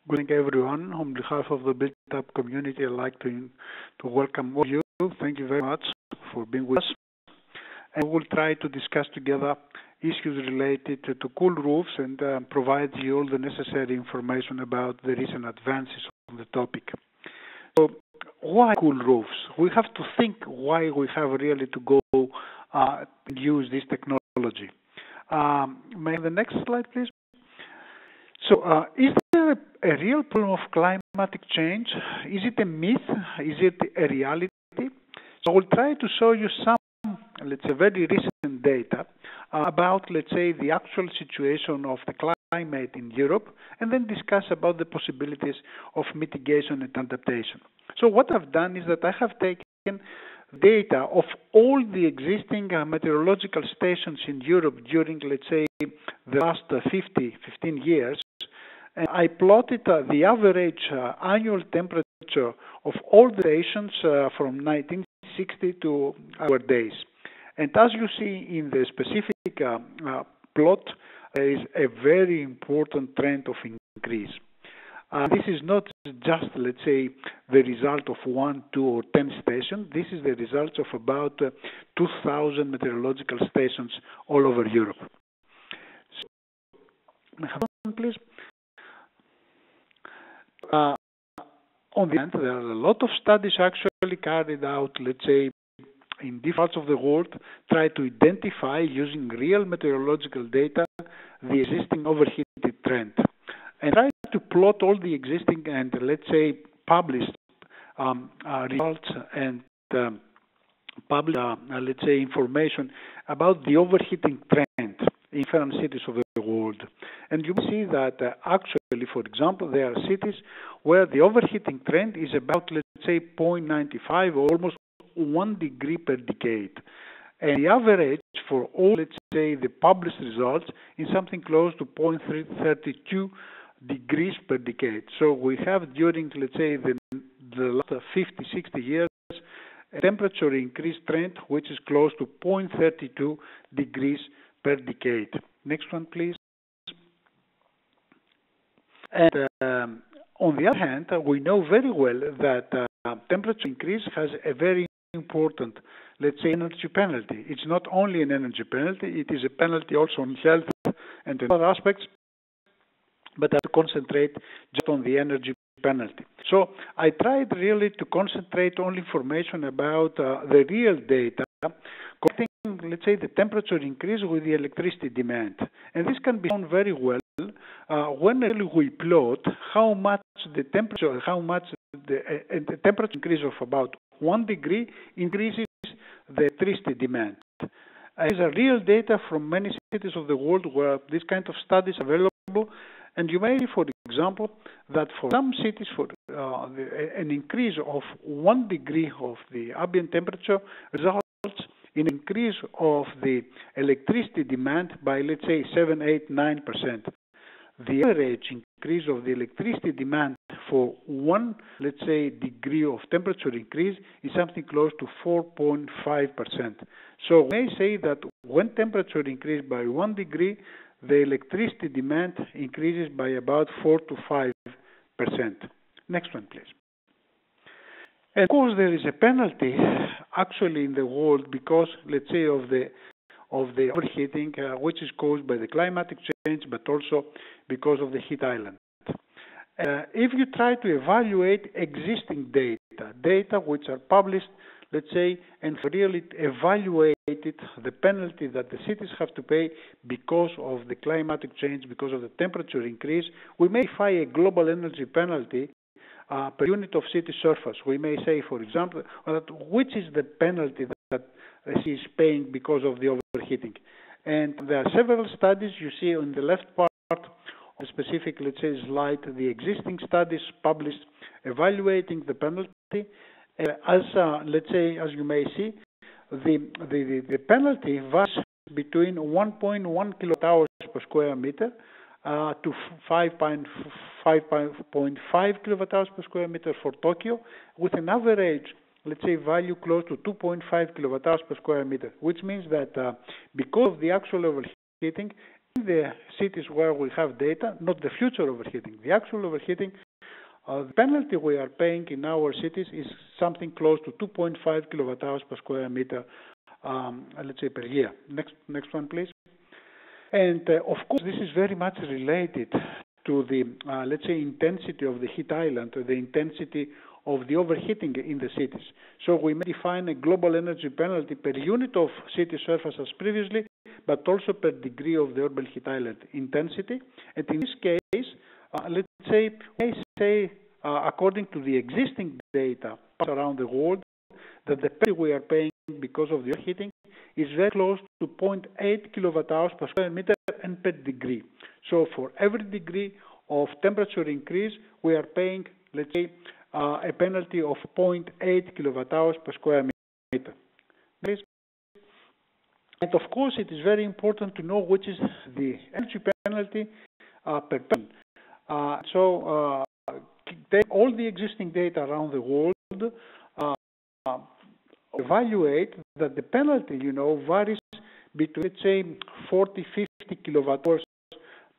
Good evening, everyone. On behalf of the Built Up community, I'd like to welcome all of you. Thank you very much for being with us. And we will try to discuss together issues related to cool roofs and provide you all the necessary information about the recent advances on the topic. So, why cool roofs? We have to think why we have really to go use this technology. May I have the next slide, please? So, is there a real problem of climatic change? Is it a myth? Is it a reality? So, we'll try to show you some, let's say, very recent data about, let's say, the actual situation of the climate in Europe, and then discuss about the possibilities of mitigation and adaptation. So, what I've done is that I have taken data of all the existing meteorological stations in Europe during, let's say, the last 15 years, and I plotted the average annual temperature of all the stations from 1960 to our days. And as you see in the specific plot, there is a very important trend of increase. This is not just, let's say, the result of 1, 2, or 10 stations. This is the result of about 2,000 meteorological stations all over Europe. So, have one, please. On the other hand, there are a lot of studies actually carried out, let's say, in different parts of the world, try to identify, using real meteorological data, the existing overheated trend. And try to plot all the existing and, let's say, published results and published, let's say, information about the overheating trend in different cities of the world. And you see that actually, for example, there are cities where the overheating trend is about, let's say, 0.95 or almost 1 degree per decade. And the average for all, let's say, the published results is something close to 0.32 degrees per decade. So we have during, let's say, the last 50, 60 years, a temperature increase trend which is close to 0.32 degrees per decade. Next one, please. And on the other hand, we know very well that temperature increase has a very important, let's say, energy penalty. It's not only an energy penalty, it is a penalty also on health and other aspects, but I concentrate just on the energy penalty. So I tried really to concentrate on information about the real data, connecting, let's say, the temperature increase with the electricity demand. And this can be shown very well when we plot how much the temperature, the temperature increase of about 1 degree increases the electricity demand. These are real data from many cities of the world where this kind of studies are available. And you may see, for example, that for some cities, for an increase of 1 degree of the ambient temperature results in an increase of the electricity demand by, let's say, 7, 8, 9%. The average increase of the electricity demand for 1, let's say, degree of temperature increase is something close to 4.5%. So we may say that when temperature increases by 1 degree, the electricity demand increases by about 4 to 5%. Next one, please. And of course, there is a penalty actually in the world because, let's say, of the overheating, which is caused by the climatic change, but also because of the heat island. If you try to evaluate existing data which are published, let's say, and really evaluated the penalty that the cities have to pay because of the climatic change, because of the temperature increase, we may find a global energy penalty per unit of city surface. We may say, for example, which is the penalty that she is paying because of the overheating. And there are several studies you see on the left part of the specific, let's say, slide, the existing studies published evaluating the penalty. Let's say, as you may see, the penalty varies between 1.1 kilowatt-hours per square meter to 5.5 kilowatt-hours per square meter for Tokyo, with an average, let's say, value close to 2.5 kilowatt-hours per square meter, which means that because of the actual overheating, in the cities where we have data, not the future overheating, the actual overheating, the penalty we are paying in our cities is something close to 2.5 kilowatt hours per square meter, let's say per year. Next one, please. And of course, this is very much related to the, let's say, intensity of the heat island, or the intensity of the overheating in the cities. So we may define a global energy penalty per unit of city surface as previously, but also per degree of the urban heat island intensity. And in this case, let's say, according to the existing data around the world, that the penalty we are paying because of the overheating is very close to 0.8 kilowatt hours per square meter and per degree. So for every degree of temperature increase, we are paying, let's say, a penalty of 0.8 kilowatt hours per square meter. Please. And of course, it is very important to know which is the energy penalty per person. So take all the existing data around the world, evaluate that the penalty, varies between, let's say, 40, 50 kilowatt hours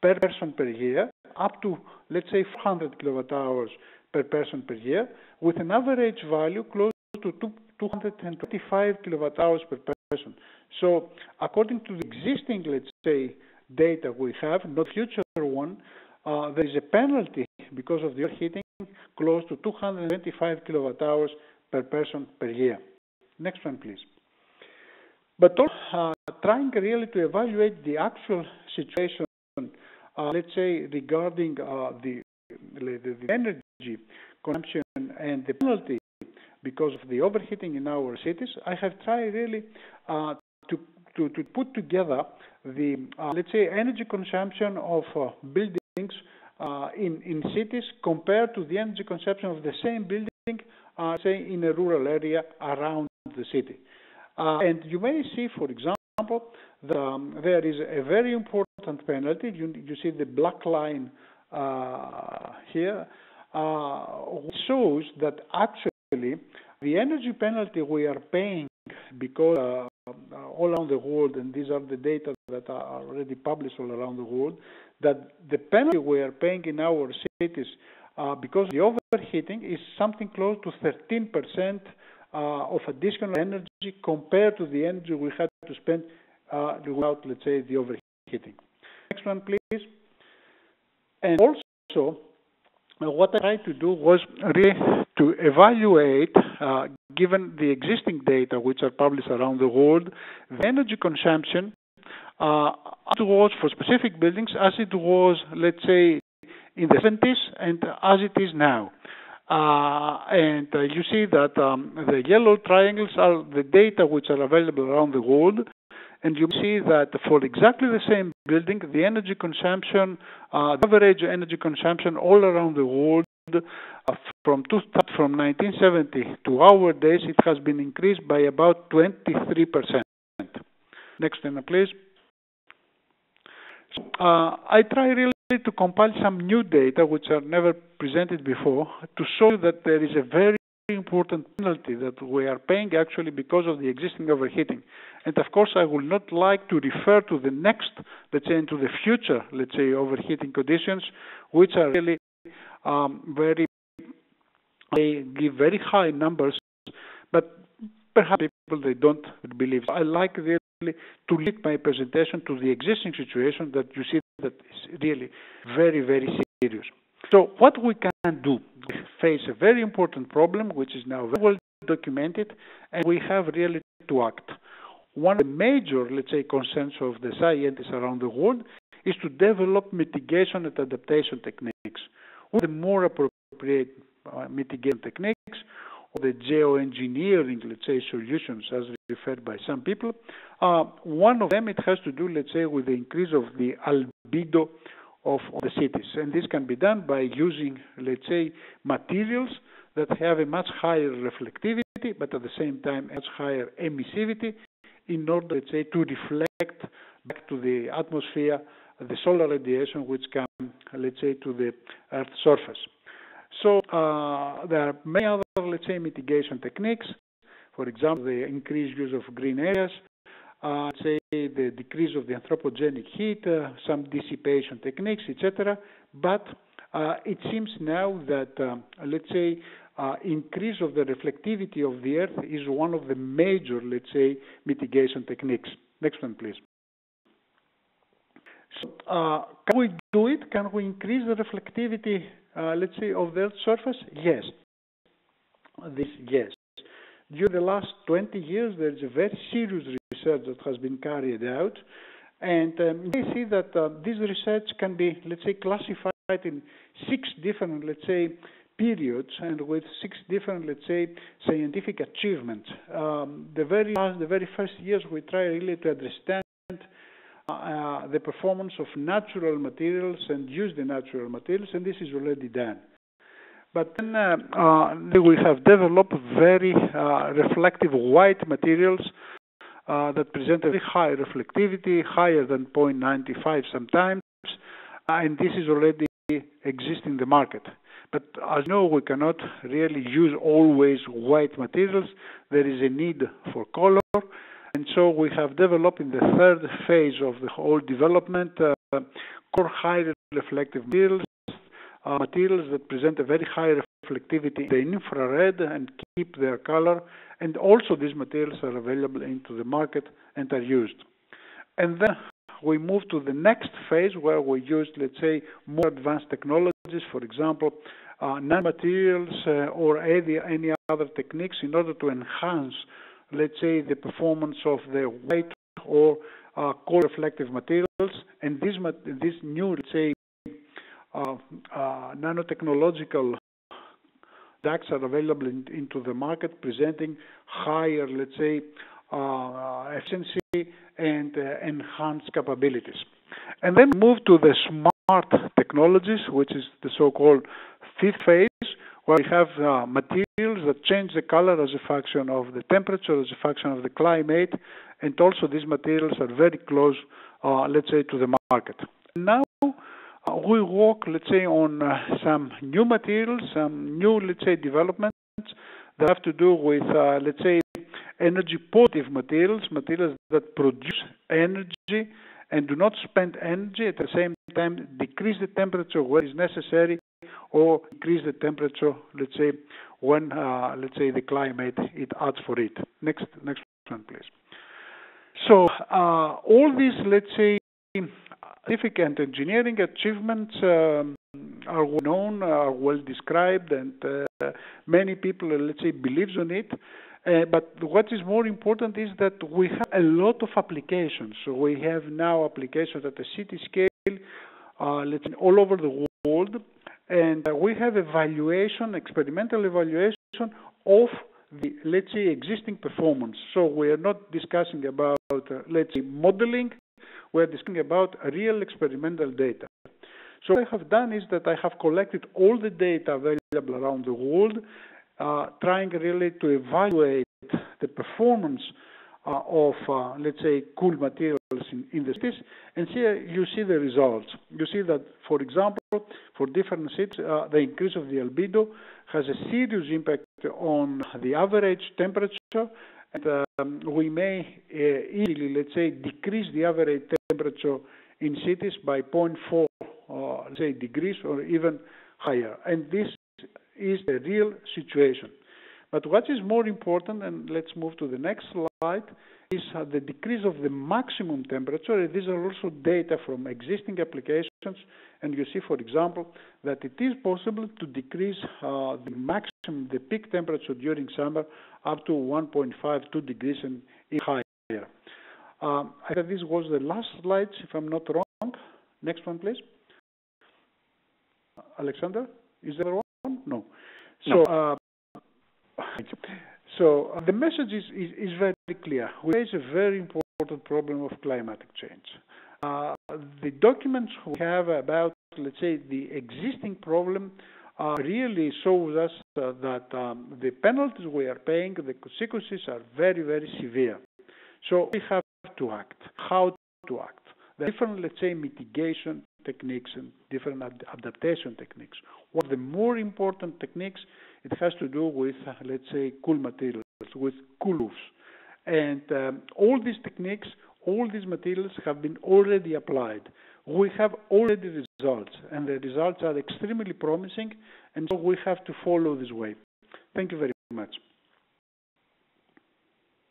per person per year, up to, let's say, 400 kilowatt hours per person per year, with an average value close to 225 kilowatt hours per person. So according to the existing, let's say, data we have, not future one, there is a penalty because of the overheating close to 225 kilowatt hours per person per year. Next one, please. But also trying really to evaluate the actual situation, let's say, regarding the energy consumption and the penalty because of the overheating in our cities, I have tried really to put together the, let's say, energy consumption of buildings in cities compared to the energy consumption of the same building, say, in a rural area around the city. And you may see, for example, that there is a very important penalty. You see the black line here, which shows that actually the energy penalty we are paying because all around the world, and these are the data that are already published all around the world, that the penalty we are paying in our cities because of the overheating is something close to 13% of additional energy compared to the energy we had to spend without, let's say, the overheating. Next one, please. And also, what I tried to do was really to evaluate, given the existing data which are published around the world, the energy consumption as it was for specific buildings as it was, let's say, in the 70s and as it is now. And you see that the yellow triangles are the data which are available around the world. And you see that for exactly the same building, the energy consumption, the average energy consumption all around the world from 1970 to our days, it has been increased by about 23%. Next one, please. So, I try really to compile some new data which are never presented before to show that there is a very important penalty that we are paying actually because of the existing overheating. And of course, I would not like to refer to the next, let's say, into the future, let's say, overheating conditions, which are really they give very high numbers, but perhaps people, they don't believe. I like really to lead my presentation to the existing situation that you see that is really very, very serious. So what we can do, we face a very important problem, which is now very well documented, and we have really to act. One of the major, let's say, concerns of the scientists around the world is to develop mitigation and adaptation techniques. What are the more appropriate mitigation techniques, or the geoengineering, let's say, solutions, as referred by some people? One of them, it has to do, let's say, with the increase of the albedo of the cities. And this can be done by using, let's say, materials that have a much higher reflectivity, but at the same time, much higher emissivity, in order, let's say, to reflect back to the atmosphere the solar radiation which come, let's say, to the Earth's surface. So there are many other, let's say, mitigation techniques. For example, the increased use of green areas, say the decrease of the anthropogenic heat, some dissipation techniques, etc. But it seems now that, let's say, increase of the reflectivity of the Earth is one of the major, let's say, mitigation techniques. Next one, please. So, can we do it? Can we increase the reflectivity, let's say, of the Earth's surface? Yes. Yes. During the last 20 years, there is a very serious research that has been carried out, and we see that this research can be, let's say, classified in 6 different, let's say, periods, and with 6 different, let's say, scientific achievements. The very first years, we try really to understand the performance of natural materials and use the natural materials, and this is already done. But then we have developed very reflective white materials that present a very high reflectivity, higher than 0.95 sometimes, and this is already existing in the market. But as you know, we cannot really use always white materials. There is a need for color, and so we have developed in the 3rd phase of the whole development core high reflective materials. Materials that present a very high reflectivity in the infrared and keep their color, and also these materials are available into the market and are used. And then we move to the next phase where we use, let's say, more advanced technologies, for example, nanomaterials or any other techniques in order to enhance, let's say, the performance of the white or core reflective materials. And this new, let's say, nanotechnological products are available into the market, presenting higher, let's say, efficiency and enhanced capabilities. And then move to the smart technologies, which is the so-called 5th phase, where we have materials that change the color as a function of the temperature, as a function of the climate, and also these materials are very close, let's say, to the market. Now, we work, let's say, on some new materials, some new, let's say, developments that have to do with, let's say, energy positive materials, materials that produce energy and do not spend energy, at the same time decrease the temperature where is necessary, or increase the temperature, let's say, when, let's say, the climate, it adds for it. Next one, please. So, all these, let's say, significant engineering achievements are well known, are well described, and many people, let's say, believes on it. But what is more important is that we have a lot of applications. So we have now applications at the city scale, let's say, all over the world, and we have experimental evaluation of the, let's say, existing performance. So we are not discussing about, let's say, modeling. We're discussing about real experimental data. So what I have done is that I have collected all the data available around the world, trying really to evaluate the performance of, let's say, cool materials in the cities. And here you see the results. You see that, for example, for different cities, the increase of the albedo has a serious impact on the average temperature. And we may easily, let's say, decrease the average temperature in cities by 0.4, let's say, degrees or even higher. And this is a real situation. But what is more important, and let's move to the next slide, is the decrease of the maximum temperature. These are also data from existing applications, and you see, for example, that it is possible to decrease the peak temperature during summer up to 1.52 degrees and even higher. I think this was the last slide, if I'm not wrong. Next one, please. Alexander, is there one? No. So, so the message is very clear. We face a very important problem of climatic change. The documents we have about, let's say, the existing problem really shows us that the penalties we are paying, the consequences are very, very severe. So we have to act. How to act? There are different, let's say, mitigation techniques and different adaptation techniques. One of the more important techniques, it has to do with, let's say, cool materials, with cool roofs. And all these techniques, all these materials have been already applied. We have already results, and the results are extremely promising, and so we have to follow this way. Thank you very much.